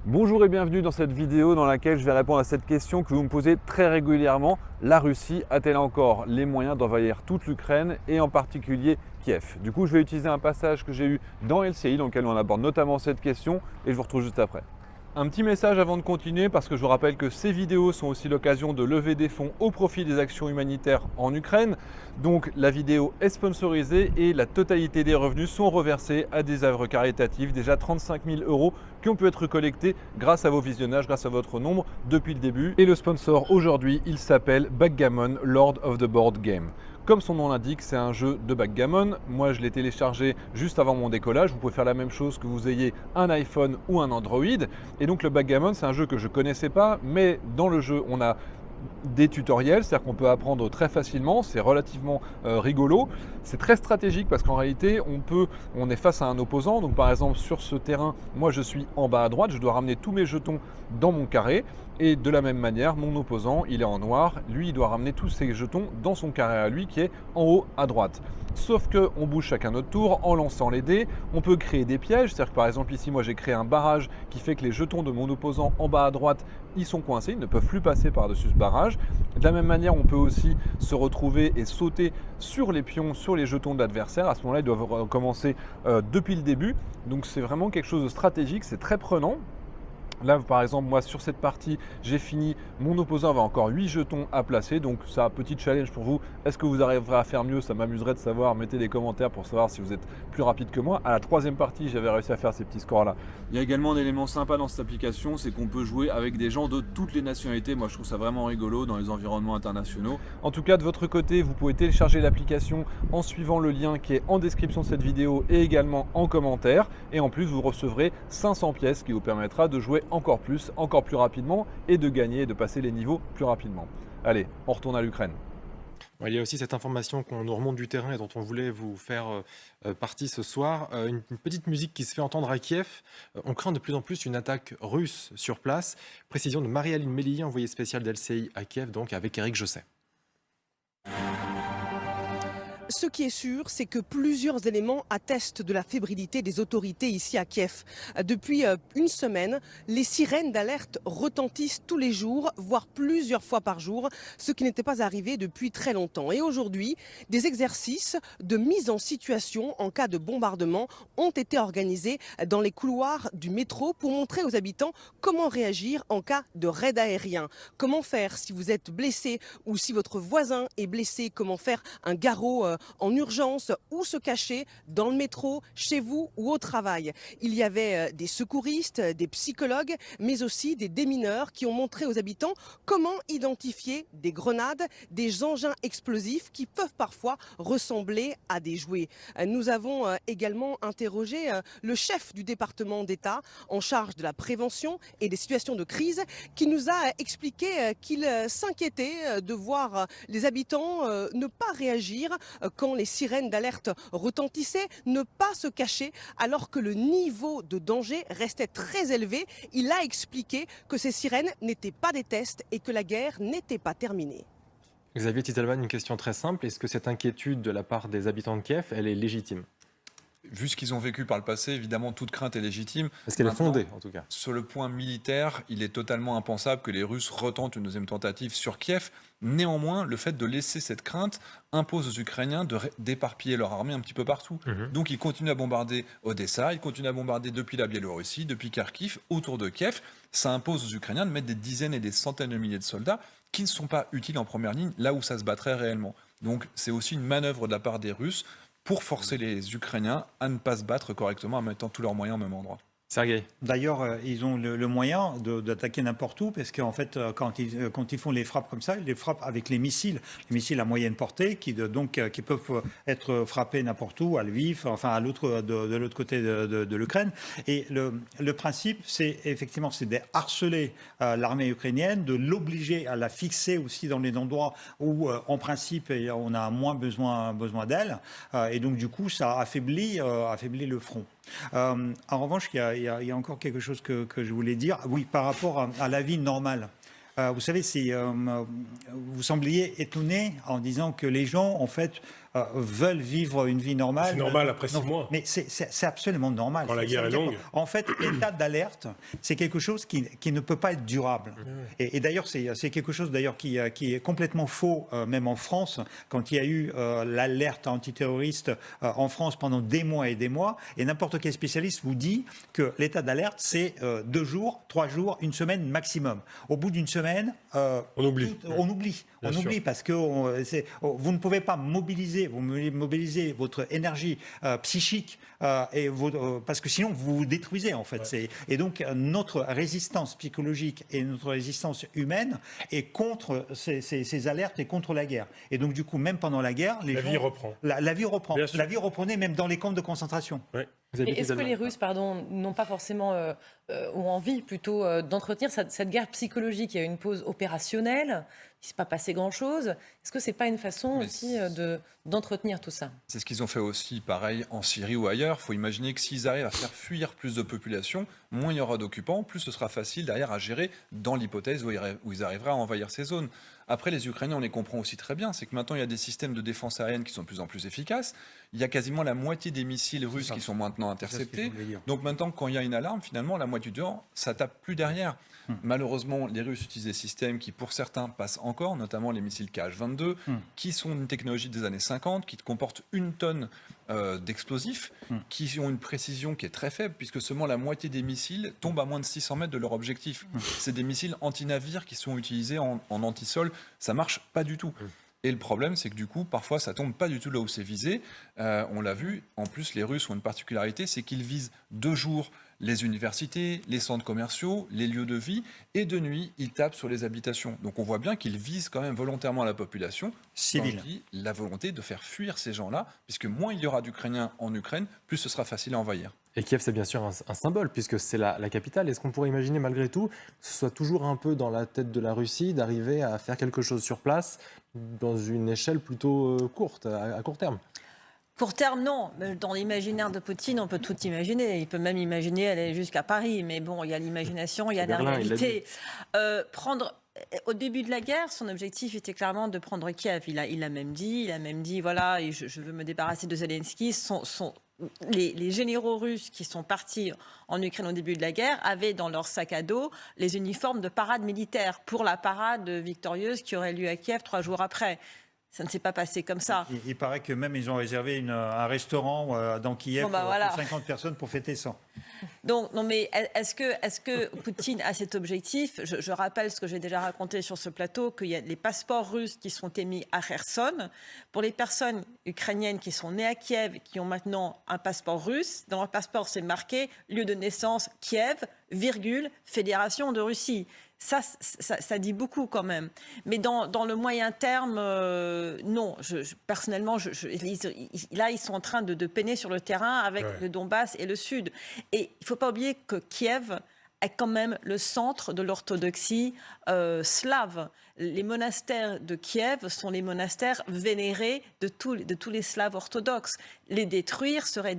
Bonjour et bienvenue dans cette vidéo dans laquelle je vais répondre à cette question que vous me posez très régulièrement. La Russie a-t-elle encore les moyens d'envahir toute l'Ukraine et en particulier Kiev? Du coup, je vais utiliser un passage que j'ai eu dans LCI dans lequel on aborde notamment cette question et je vous retrouve juste après. Un petit message avant de continuer parce que je vous rappelle que ces vidéos sont aussi l'occasion de lever des fonds au profit des actions humanitaires en Ukraine. Donc la vidéo est sponsorisée et la totalité des revenus sont reversés à des œuvres caritatives, déjà 35 000 € qui ont pu être collectés grâce à vos visionnages, grâce à votre nombre depuis le début. Et le sponsor aujourd'hui, il s'appelle Backgammon, Lord of the Board Game. Comme son nom l'indique, c'est un jeu de backgammon. Moi, je l'ai téléchargé juste avant mon décollage. Vous pouvez faire la même chose que vous ayez un iPhone ou un Android. Et donc le backgammon, c'est un jeu que je ne connaissais pas, mais dans le jeu, on a des tutoriels, c'est-à-dire qu'on peut apprendre très facilement, c'est relativement rigolo. C'est très stratégique parce qu'en réalité, on est face à un opposant. Donc par exemple, sur ce terrain, moi je suis en bas à droite, je dois ramener tous mes jetons dans mon carré. Et de la même manière, mon opposant, il est en noir, lui, il doit ramener tous ses jetons dans son carré à lui qui est en haut à droite. Sauf qu'on bouge chacun notre tour en lançant les dés. On peut créer des pièges, c'est-à-dire que par exemple ici, moi j'ai créé un barrage qui fait que les jetons de mon opposant en bas à droite, ils sont coincés, ils ne peuvent plus passer par-dessus ce barrage. De la même manière, on peut aussi se retrouver et sauter sur les pions, sur les jetons de l'adversaire. À ce moment-là, ils doivent recommencer depuis le début. Donc c'est vraiment quelque chose de stratégique, c'est très prenant. Là, par exemple, moi, sur cette partie, j'ai fini. Mon opposant avait encore 8 jetons à placer. Donc, c'est un petit challenge pour vous. Est-ce que vous arriverez à faire mieux? Ça m'amuserait de savoir. Mettez des commentaires pour savoir si vous êtes plus rapide que moi. À la troisième partie, j'avais réussi à faire ces petits scores-là. Il y a également un élément sympa dans cette application, c'est qu'on peut jouer avec des gens de toutes les nationalités. Moi, je trouve ça vraiment rigolo dans les environnements internationaux. En tout cas, de votre côté, vous pouvez télécharger l'application en suivant le lien qui est en description de cette vidéo et également en commentaire. Et en plus, vous recevrez 500 pièces qui vous permettra de jouer encore plus rapidement et de gagner et de passer les niveaux plus rapidement. Allez, on retourne à l'Ukraine. Il y a aussi cette information qu'on nous remonte du terrain et dont on voulait vous faire partie ce soir. Une petite musique qui se fait entendre à Kiev. On craint de plus en plus une attaque russe sur place. Précision de Marie-Aline Mélier, envoyée spéciale d'LCI à Kiev, donc avec Eric Josset. Ce qui est sûr, c'est que plusieurs éléments attestent de la fébrilité des autorités ici à Kiev. Depuis une semaine, les sirènes d'alerte retentissent tous les jours, voire plusieurs fois par jour, ce qui n'était pas arrivé depuis très longtemps. Et aujourd'hui, des exercices de mise en situation en cas de bombardement ont été organisés dans les couloirs du métro pour montrer aux habitants comment réagir en cas de raid aérien. Comment faire si vous êtes blessé ou si votre voisin est blessé, comment faire un garrot en urgence, ou se cacher dans le métro, chez vous ou au travail. Il y avait des secouristes, des psychologues, mais aussi des démineurs qui ont montré aux habitants comment identifier des grenades, des engins explosifs qui peuvent parfois ressembler à des jouets. Nous avons également interrogé le chef du département d'État en charge de la prévention et des situations de crise qui nous a expliqué qu'il s'inquiétait de voir les habitants ne pas réagir quand les sirènes d'alerte retentissaient, ne pas se cacher alors que le niveau de danger restait très élevé. Il a expliqué que ces sirènes n'étaient pas des tests et que la guerre n'était pas terminée. Xavier Titalman, une question très simple. Est-ce que cette inquiétude de la part des habitants de Kiev, elle est légitime? Vu ce qu'ils ont vécu par le passé, évidemment, toute crainte est légitime. Est-ce qu'elle est Maintenant, fondée, en tout cas? sur le point militaire, il est totalement impensable que les Russes retentent une deuxième tentative sur Kiev. Néanmoins, le fait de laisser cette crainte impose aux Ukrainiens d'éparpiller leur armée un petit peu partout. Donc ils continuent à bombarder Odessa, ils continuent à bombarder depuis la Biélorussie, depuis Kharkiv, autour de Kiev. Ça impose aux Ukrainiens de mettre des dizaines et des centaines de milliers de soldats qui ne sont pas utiles en première ligne, là où ça se battrait réellement. Donc c'est aussi une manœuvre de la part des Russes pour forcer les Ukrainiens à ne pas se battre correctement en mettant tous leurs moyens au même endroit. Sergueï. D'ailleurs, ils ont le moyen d'attaquer n'importe où, parce qu'en fait, quand ils font les frappes comme ça, ils les frappent avec les missiles à moyenne portée, qui peuvent être frappés n'importe où, à Lviv, enfin de l'autre côté de l'Ukraine. Et le principe, c'est effectivement, c'est de harceler l'armée ukrainienne, de l'obliger à la fixer aussi dans les endroits où, en principe, on a moins besoin d'elle. Et donc, du coup, ça affaiblit le front. En revanche, il y a encore quelque chose que je voulais dire. Oui, par rapport à la vie normale. Vous savez, vous sembliez étonné en disant que les gens, en fait, veulent vivre une vie normale. C'est normal après 6 mois. Mais c'est absolument normal. Quand la guerre est longue. En fait, l'état d'alerte, c'est quelque chose qui ne peut pas être durable. Et d'ailleurs, c'est quelque chose qui est complètement faux, même en France, quand il y a eu l'alerte antiterroriste en France pendant des mois et des mois. Et n'importe quel spécialiste vous dit que l'état d'alerte, c'est 2 jours, 3 jours, 1 semaine maximum. Au bout d'une semaine, on oublie. On oublie parce que vous ne pouvez pas mobiliser votre énergie psychique parce que sinon vous vous détruisez en fait. Ouais. Et donc notre résistance psychologique et notre résistance humaine est contre ces alertes et contre la guerre. Et donc du coup, même pendant la guerre, vie reprend. La vie reprend. La vie reprenait même dans les camps de concentration. Ouais. Est-ce que les Russes, n'ont pas forcément ont envie plutôt d'entretenir cette guerre psychologique? Il y a une pause opérationnelle, il ne s'est pas passé grand-chose. Est-ce que ce n'est pas une façon aussi d'entretenir tout ça? C'est ce qu'ils ont fait aussi, pareil, en Syrie ou ailleurs. Il faut imaginer que s'ils arrivent à faire fuir plus de population, moins il y aura d'occupants, plus ce sera facile derrière à gérer dans l'hypothèse où ils arriveraient à envahir ces zones. Après, les Ukrainiens, on les comprend aussi très bien. C'est que maintenant, il y a des systèmes de défense aérienne qui sont de plus en plus efficaces. Il y a quasiment la moitié des missiles russes qui sont maintenant interceptés. Donc maintenant, quand il y a une alarme, finalement, la moitié du temps, ça tape plus derrière. Malheureusement, les Russes utilisent des systèmes qui, pour certains, passent encore, notamment les missiles Kh-22, qui sont une technologie des années 50, qui comportent 1 tonne d'explosifs, qui ont une précision qui est très faible, puisque seulement la moitié des missiles tombent à moins de 600 mètres de leur objectif. C'est des missiles anti-navires qui sont utilisés en anti-sol. Ça marche pas du tout. Et le problème, c'est que du coup, parfois, ça tombe pas du tout là où c'est visé. On l'a vu. En plus, les Russes ont une particularité, c'est qu'ils visent de jour les universités, les centres commerciaux, les lieux de vie, et de nuit, ils tapent sur les habitations. Donc on voit bien qu'ils visent quand même volontairement la population civile. La volonté de faire fuir ces gens-là, puisque moins il y aura d'Ukrainiens en Ukraine, plus ce sera facile à envahir. Et Kiev, c'est bien sûr un symbole, puisque c'est la capitale. Est-ce qu'on pourrait imaginer, malgré tout, que ce soit toujours un peu dans la tête de la Russie d'arriver à faire quelque chose sur place dans une échelle plutôt courte, à court terme? Court terme, non. Dans l'imaginaire de Poutine, on peut tout imaginer. Il peut même imaginer aller jusqu'à Paris. Mais bon, il y a l'imagination, il y a la réalité. Au début de la guerre, son objectif était clairement de prendre Kiev. Il a même dit, voilà, et je veux me débarrasser de Zelensky. Les généraux russes qui sont partis en Ukraine au début de la guerre avaient dans leur sac à dos les uniformes de parade militaire pour la parade victorieuse qui aurait lieu à Kiev 3 jours après. Ça ne s'est pas passé comme ça. Il paraît que même ils ont réservé un restaurant dans Kiev pour 50 personnes pour fêter ça. Donc, non, mais est-ce que Poutine a cet objectif? Je rappelle ce que j'ai déjà raconté sur ce plateau, qu'il y a les passeports russes qui sont émis à Kherson. Pour les personnes ukrainiennes qui sont nées à Kiev, qui ont maintenant un passeport russe, dans leur passeport, c'est marqué lieu de naissance Kiev, Fédération de Russie. Ça dit beaucoup quand même. Mais dans le moyen terme, non. Personnellement, là, ils sont en train de peiner sur le terrain avec le Donbass et le Sud. Et il ne faut pas oublier que Kiev est quand même le centre de l'orthodoxie slave. Les monastères de Kiev sont les monastères vénérés de tous les Slaves orthodoxes. Les détruire serait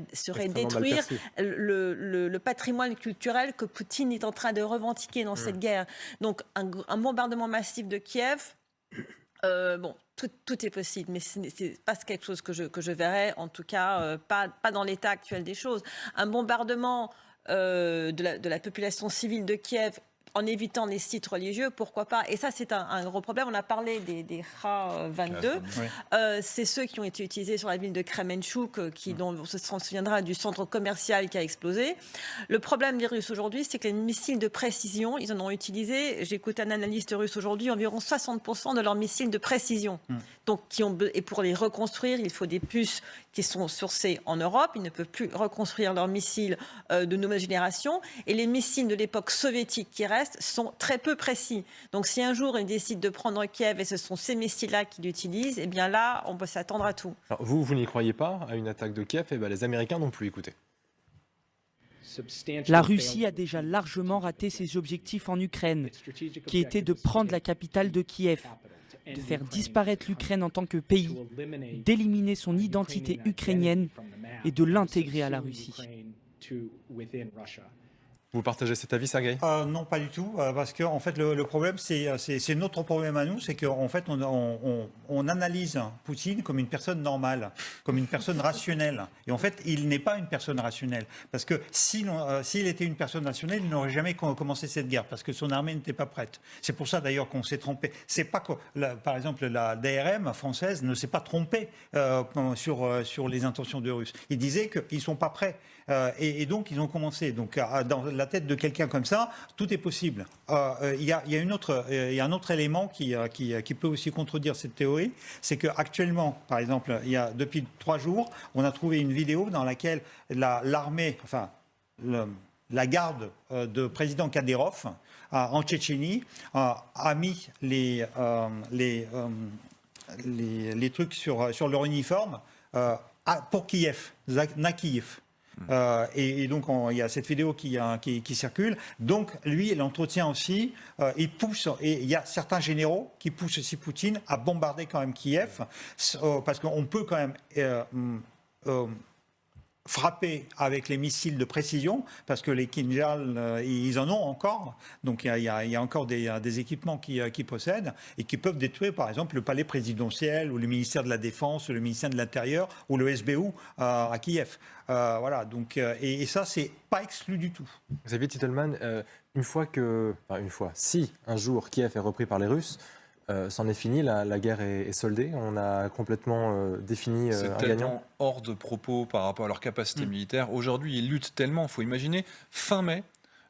détruire le patrimoine culturel que Poutine est en train de revendiquer dans cette guerre. Donc un bombardement massif de Kiev, tout est possible, mais ce n'est pas quelque chose que je verrais, en tout cas pas dans l'état actuel des choses. Un bombardement de la population civile de Kiev en évitant les sites religieux, pourquoi pas? Et ça, c'est un gros problème. On a parlé des Kh-22. C'est ceux qui ont été utilisés sur la ville de Kremenchuk, dont on se souviendra du centre commercial qui a explosé. Le problème des Russes aujourd'hui, c'est que les missiles de précision, ils en ont utilisé, j'écoute un analyste russe aujourd'hui, environ 60% de leurs missiles de précision. Donc, et pour les reconstruire, il faut des puces qui sont sourcées en Europe. Ils ne peuvent plus reconstruire leurs missiles de nouvelle génération. Et les missiles de l'époque soviétique qui restent sont très peu précis. Donc si un jour ils décident de prendre Kiev et ce sont ces missiles-là qu'ils utilisent, eh bien là, on peut s'attendre à tout. Alors vous n'y croyez pas à une attaque de Kiev? Et les Américains non plus, écoutez. La Russie a déjà largement raté ses objectifs en Ukraine, qui étaient de prendre la capitale de Kiev, de faire disparaître l'Ukraine en tant que pays, d'éliminer son identité ukrainienne et de l'intégrer à la Russie. Vous partagez cet avis, Sergueï? Non, pas du tout, parce que en fait le problème, c'est notre problème à nous, c'est qu'en fait on analyse Poutine comme une personne normale, comme une personne rationnelle, et en fait il n'est pas une personne rationnelle, parce que s'il était une personne rationnelle, il n'aurait jamais commencé cette guerre, parce que son armée n'était pas prête. C'est pour ça d'ailleurs qu'on s'est trompé. C'est pas que, par exemple, la DRM française ne s'est pas trompée sur les intentions des Russes. Ils disaient qu'ils sont pas prêts. Et donc ils ont commencé. Donc dans la tête de quelqu'un comme ça, tout est possible. Il y a un autre élément qui peut aussi contredire cette théorie, c'est qu'actuellement, par exemple, depuis 3 jours, on a trouvé une vidéo dans laquelle l'armée, enfin la garde de président Kadyrov en Tchétchénie a mis les trucs sur leur uniforme pour Kiev, na Kiev. Et donc il y a cette vidéo qui circule. Donc lui, il entretient aussi, il pousse, et il y a certains généraux qui poussent aussi Poutine à bombarder quand même Kiev, parce qu'on peut quand même frapper avec les missiles de précision, parce que les Kinjal, ils en ont encore. Donc il y a encore des équipements qui possèdent et qui peuvent détruire, par exemple, le palais présidentiel ou le ministère de la Défense, ou le ministère de l'Intérieur ou le SBU à Kiev. Voilà. Donc et ça, c'est pas exclu du tout. Xavier Titelman, si un jour Kiev est repris par les Russes, c'en est fini, la guerre est soldée, on a complètement défini un gagnant. C'est tellement hors de propos par rapport à leur capacité militaire. Aujourd'hui, ils luttent tellement, il faut imaginer, fin mai,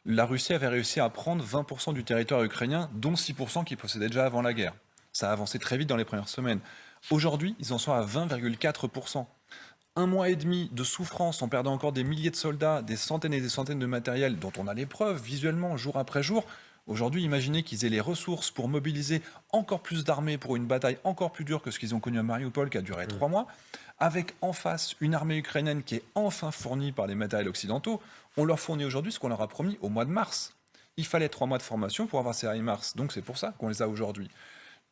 la Russie avait réussi à prendre 20% du territoire ukrainien, dont 6% qu'ils possédaient déjà avant la guerre. Ça a avancé très vite dans les premières semaines. Aujourd'hui, ils en sont à 20,4%. 1 mois et demi de souffrance en perdant encore des milliers de soldats, des centaines et des centaines de matériels dont on a les preuves visuellement jour après jour. Aujourd'hui, imaginez qu'ils aient les ressources pour mobiliser encore plus d'armées pour une bataille encore plus dure que ce qu'ils ont connu à Mariupol qui a duré 3 mois, avec en face une armée ukrainienne qui est enfin fournie par les matériels occidentaux. On leur fournit aujourd'hui ce qu'on leur a promis au mois de mars. Il fallait 3 mois de formation pour avoir ces HIMARS, donc c'est pour ça qu'on les a aujourd'hui.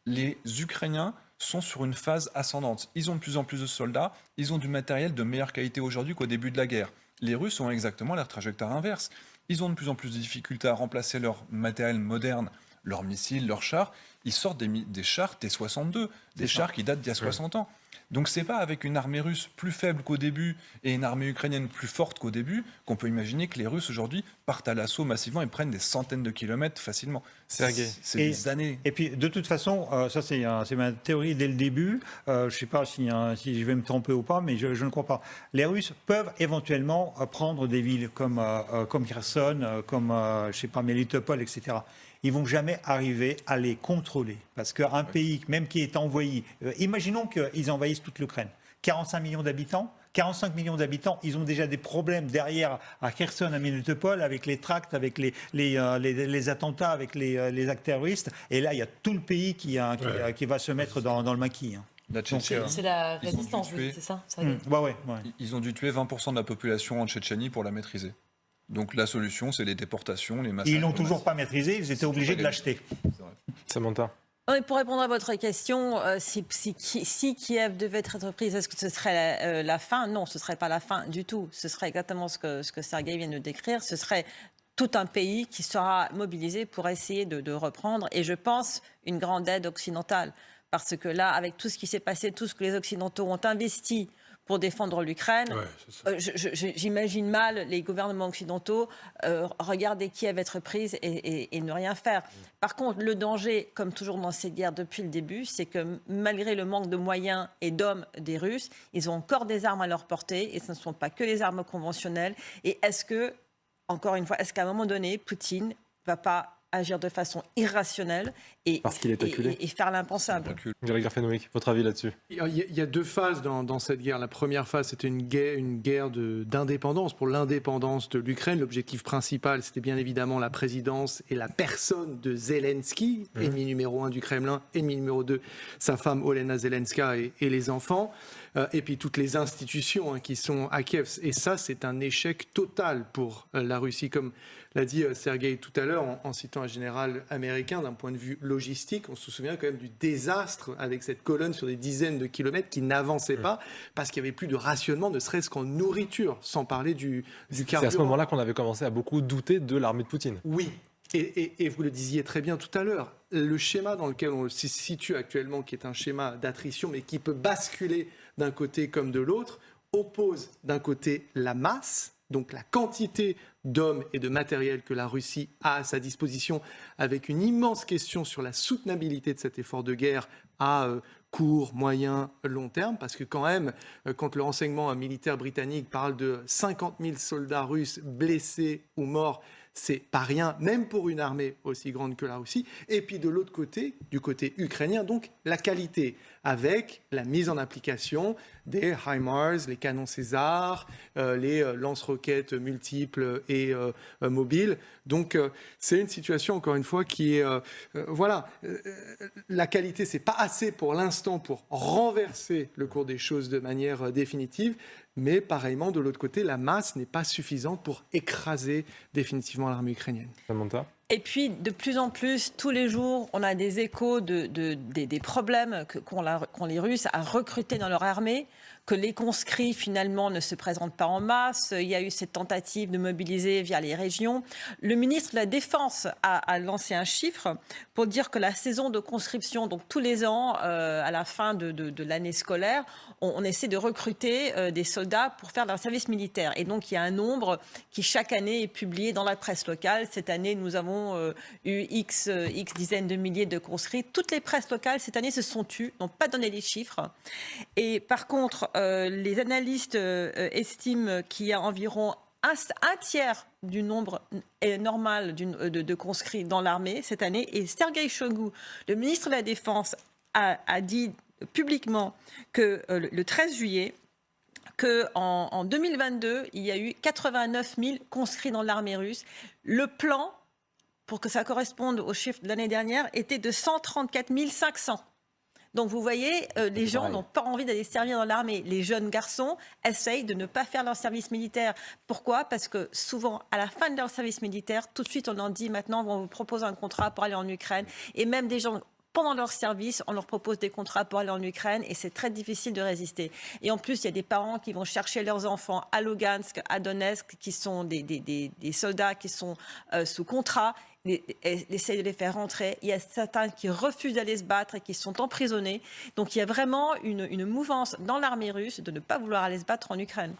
Les Ukrainiens sont sur une phase ascendante. Ils ont de plus en plus de soldats, ils ont du matériel de meilleure qualité aujourd'hui qu'au début de la guerre. Les Russes ont exactement leur trajectoire inverse. Ils ont de plus en plus de difficultés à remplacer leur matériel moderne, leurs missiles, leurs chars. Ils sortent des chars T-62, des chars qui datent d'il y a 60 ans. Donc c'est pas avec une armée russe plus faible qu'au début et une armée ukrainienne plus forte qu'au début qu'on peut imaginer que les Russes aujourd'hui partent à l'assaut massivement et prennent des centaines de kilomètres facilement. C'est des années. Et puis de toute façon, ça c'est ma théorie dès le début. Je ne sais pas si je vais me tromper ou pas, mais je ne crois pas. Les Russes peuvent éventuellement prendre des villes comme Kherson, comme je sais pas, Melitopol, etc. Ils vont jamais arriver à les contrôler. Parce qu'un pays, même qui est envoyé, imaginons qu'ils envahissent toute l'Ukraine. 45 millions d'habitants, ils ont déjà des problèmes derrière à Kherson, à Melitopol, avec les tracts, avec les attentats, avec les actes terroristes. Et là, il y a tout le pays qui va se mettre dans le maquis. C'est la résistance, c'est ça, ouais. Ils ont dû tuer 20% de la population en Tchétchénie pour la maîtriser. Donc la solution, c'est les déportations, les massacres. Ils l'ont toujours pas maîtrisé, ils étaient obligés de l'acheter. Samantha. Pour répondre à votre question, si Kiev devait être reprise, est-ce que ce serait la fin? Non, ce ne serait pas la fin du tout. Ce serait exactement ce que Sergueï vient de décrire. Ce serait tout un pays qui sera mobilisé pour essayer de reprendre. Et je pense une grande aide occidentale. Parce que là, avec tout ce qui s'est passé, tout ce que les Occidentaux ont investi pour défendre l'Ukraine, j'imagine mal les gouvernements occidentaux regarder Kiev être prise et ne rien faire. Par contre, le danger, comme toujours dans ces guerres depuis le début, c'est que malgré le manque de moyens et d'hommes des Russes, ils ont encore des armes à leur portée et ce ne sont pas que les armes conventionnelles. Et encore une fois, est-ce qu'à un moment donné, Poutine ne va pas agir de façon irrationnelle et faire l'impensable. Gérald Grafenovic, votre avis là-dessus? Il y a 2 phases dans cette guerre. La première phase, c'était une guerre d'indépendance, pour l'indépendance de l'Ukraine. L'objectif principal, c'était bien évidemment la présidence et la personne de Zelensky, ennemi numéro 1 du Kremlin, ennemi numéro 2, sa femme Olena Zelenska et les enfants. Et puis toutes les institutions qui sont à Kiev. Et ça, c'est un échec total pour la Russie. Comme l'a dit Sergueï tout à l'heure en citant un général américain, d'un point de vue logistique, on se souvient quand même du désastre avec cette colonne sur des dizaines de kilomètres qui n'avançait pas parce qu'il n'y avait plus de rationnement, ne serait-ce qu'en nourriture, sans parler du carburant. C'est à ce moment-là qu'on avait commencé à beaucoup douter de l'armée de Poutine. Oui. Et vous le disiez très bien tout à l'heure, le schéma dans lequel on se situe actuellement, qui est un schéma d'attrition, mais qui peut basculer d'un côté comme de l'autre, oppose d'un côté la masse, donc la quantité d'hommes et de matériel que la Russie a à sa disposition, avec une immense question sur la soutenabilité de cet effort de guerre à court, moyen, long terme, parce que quand même, quand le renseignement militaire britannique parle de 50 000 soldats russes blessés ou morts, c'est pas rien, même pour une armée aussi grande que la Russie. Et puis de l'autre côté, du côté ukrainien, donc la qualité, avec la mise en application des HIMARS, les canons César, les lance-roquettes multiples et mobiles. Donc c'est une situation, encore une fois, qui est... la qualité, c'est pas assez pour l'instant pour renverser le cours des choses de manière définitive. Mais pareillement, de l'autre côté, la masse n'est pas suffisante pour écraser définitivement l'armée ukrainienne. Samantha ? Et puis, de plus en plus, tous les jours, on a des échos des problèmes qu'ont les Russes à recruter dans leur armée, que les conscrits, finalement, ne se présentent pas en masse. Il y a eu cette tentative de mobiliser via les régions. Le ministre de la Défense a lancé un chiffre pour dire que la saison de conscription, donc tous les ans, à la fin de l'année scolaire, on essaie de recruter des soldats pour faire leur service militaire. Et donc, il y a un nombre qui, chaque année, est publié dans la presse locale. Cette année, nous avons eu X dizaines de milliers de conscrits. Toutes les presses locales, cette année, se sont tues, n'ont pas donné les chiffres. Et par contre, les analystes estiment qu'il y a environ un tiers du nombre normal de conscrits dans l'armée cette année. Et Sergueï Shoigu, le ministre de la Défense, a dit publiquement que le 13 juillet, qu'en 2022, il y a eu 89 000 conscrits dans l'armée russe. Le plan, pour que ça corresponde aux chiffres de l'année dernière, était de 134 500. Donc vous voyez, les gens n'ont pas envie d'aller servir dans l'armée. Les jeunes garçons essayent de ne pas faire leur service militaire. Pourquoi ? Parce que souvent, à la fin de leur service militaire, tout de suite, on leur dit maintenant, on vous propose un contrat pour aller en Ukraine. Et même des gens... Pendant leur service, on leur propose des contrats pour aller en Ukraine et c'est très difficile de résister. Et en plus, il y a des parents qui vont chercher leurs enfants à Lugansk, à Donetsk, qui sont des soldats qui sont sous contrat, essayer de les faire rentrer. Il y a certains qui refusent d'aller se battre et qui sont emprisonnés. Donc il y a vraiment une mouvance dans l'armée russe de ne pas vouloir aller se battre en Ukraine.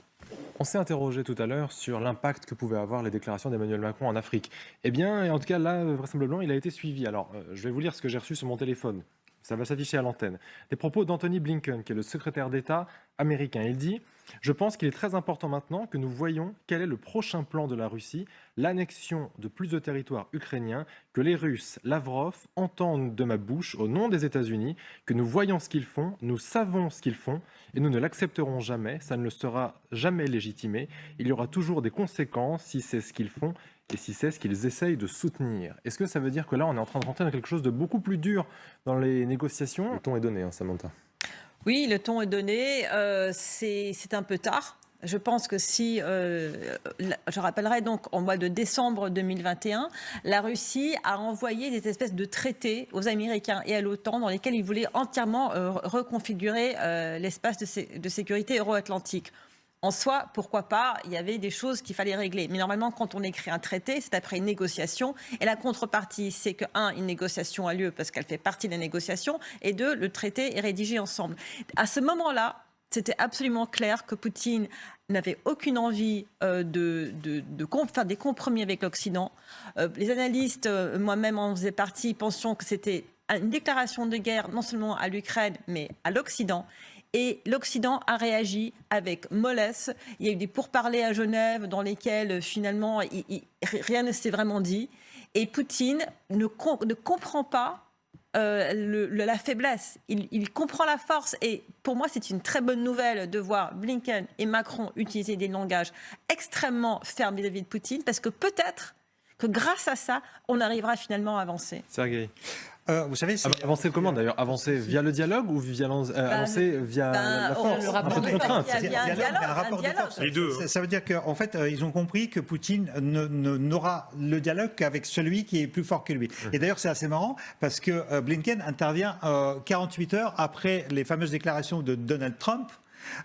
On s'est interrogé tout à l'heure sur l'impact que pouvaient avoir les déclarations d'Emmanuel Macron en Afrique. Eh bien, en tout cas, là, vraisemblablement, il a été suivi. Alors, je vais vous lire ce que j'ai reçu sur mon téléphone. Ça va s'afficher à l'antenne. Des propos d'Anthony Blinken, qui est le secrétaire d'État américain. Il dit « Je pense qu'il est très important maintenant que nous voyions quel est le prochain plan de la Russie, l'annexion de plus de territoires ukrainiens, que les Russes, Lavrov, entendent de ma bouche au nom des États-Unis, que nous voyons ce qu'ils font, nous savons ce qu'ils font, et nous ne l'accepterons jamais, ça ne le sera jamais légitimé. Il y aura toujours des conséquences si c'est ce qu'ils font et si c'est ce qu'ils essayent de soutenir. » Est-ce que ça veut dire que là, on est en train de rentrer dans quelque chose de beaucoup plus dur dans les négociations ? Le ton est donné, hein, Samantha. Oui, le ton est donné. C'est un peu tard. Je pense que si, je rappellerai donc, en mois de décembre 2021, la Russie a envoyé des espèces de traités aux Américains et à l'OTAN dans lesquels ils voulaient entièrement reconfigurer l'espace de sécurité euro-atlantique. En soi, pourquoi pas, il y avait des choses qu'il fallait régler. Mais normalement, quand on écrit un traité, c'est après une négociation. Et la contrepartie, c'est que, une négociation a lieu parce qu'elle fait partie de la négociation. Et deux, le traité est rédigé ensemble. À ce moment-là, c'était absolument clair que Poutine n'avait aucune envie de faire des compromis avec l'Occident. Les analystes, moi-même en faisais partie, pensions que c'était une déclaration de guerre non seulement à l'Ukraine, mais à l'Occident. Et l'Occident a réagi avec mollesse. Il y a eu des pourparlers à Genève dans lesquels finalement rien ne s'est vraiment dit. Et Poutine ne comprend pas la faiblesse. Il comprend la force. Et pour moi, c'est une très bonne nouvelle de voir Blinken et Macron utiliser des langages extrêmement fermes vis-à-vis de Poutine, parce que peut-être que grâce à ça, on arrivera finalement à avancer. Sergueï. Vous savez, Avancer comment d'ailleurs? Avancer via le dialogue ou avancer via la force? Le rapport de force, il y a un dialogue. Les deux. Ça veut dire qu'en fait, ils ont compris que Poutine n'aura le dialogue qu'avec celui qui est plus fort que lui. Et d'ailleurs, c'est assez marrant parce que Blinken intervient 48 heures après les fameuses déclarations de Donald Trump.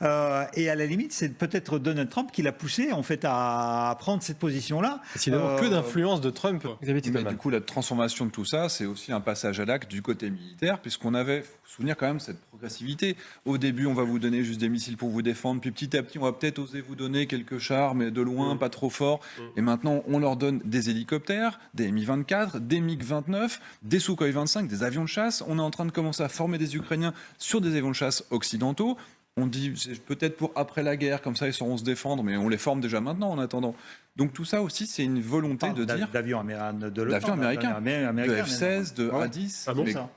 Et à la limite, c'est peut-être Donald Trump qui l'a poussé en fait à prendre cette position-là. C'est d'abord que d'influence de Trump. Mais du coup, la transformation de tout ça, c'est aussi un passage à l'acte du côté militaire, puisqu'on avait, faut se souvenir quand même, cette progressivité. Au début, on va vous donner juste des missiles pour vous défendre, puis petit à petit, on va peut-être oser vous donner quelques chars, mais de loin, pas trop fort. Et maintenant, on leur donne des hélicoptères, des Mi-24, des MiG-29, des Sukhoi 25, des avions de chasse. On est en train de commencer à former des Ukrainiens sur des avions de chasse occidentaux. On dit c'est peut-être pour après la guerre, comme ça ils sauront se défendre, mais on les forme déjà maintenant en attendant. Donc tout ça aussi, c'est une volonté de dire... D'avions américains, de F-16, de A-10, Ah bon, mais ça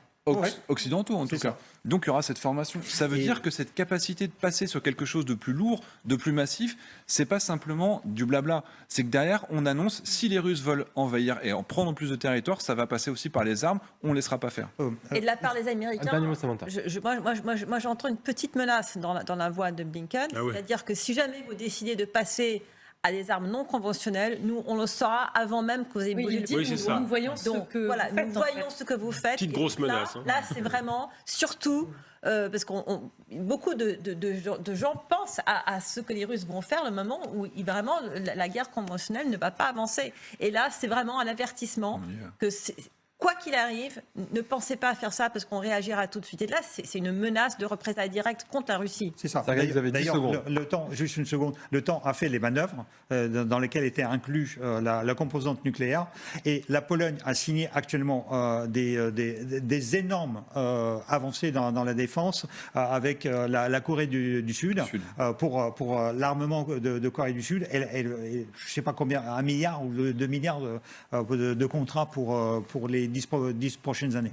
occidentaux en tout cas. Donc il y aura cette formation. Ça veut dire que cette capacité de passer sur quelque chose de plus lourd, de plus massif, c'est pas simplement du blabla. C'est que derrière, on annonce si les Russes veulent envahir et en prendre plus de territoire, ça va passer aussi par les armes. On ne laissera pas faire. Et de la part des Américains, moi j'entends une petite menace dans la voix de Blinken, c'est-à-dire que si jamais vous décidez de passer à des armes non conventionnelles, nous on le saura avant même que vous ayez nous voyons ce que vous faites. Petite grosse menace. Là, c'est vraiment surtout parce que beaucoup de gens pensent à ce que les Russes vont faire le moment où vraiment la guerre conventionnelle ne va pas avancer. Et là, c'est vraiment un avertissement que quoi qu'il arrive, ne pensez pas à faire ça parce qu'on réagira tout de suite. Et là, c'est une menace de représailles directes contre la Russie. C'est ça. Vous avez 10 secondes. Le temps, juste une seconde, le temps a fait les manœuvres dans lesquelles était inclus la composante nucléaire. Et la Pologne a signé actuellement des énormes avancées dans la défense avec la Corée du Sud pour l'armement de Corée du Sud. Je ne sais pas combien, 1 milliard ou 2 milliards de contrats pour les 10 prochaines années.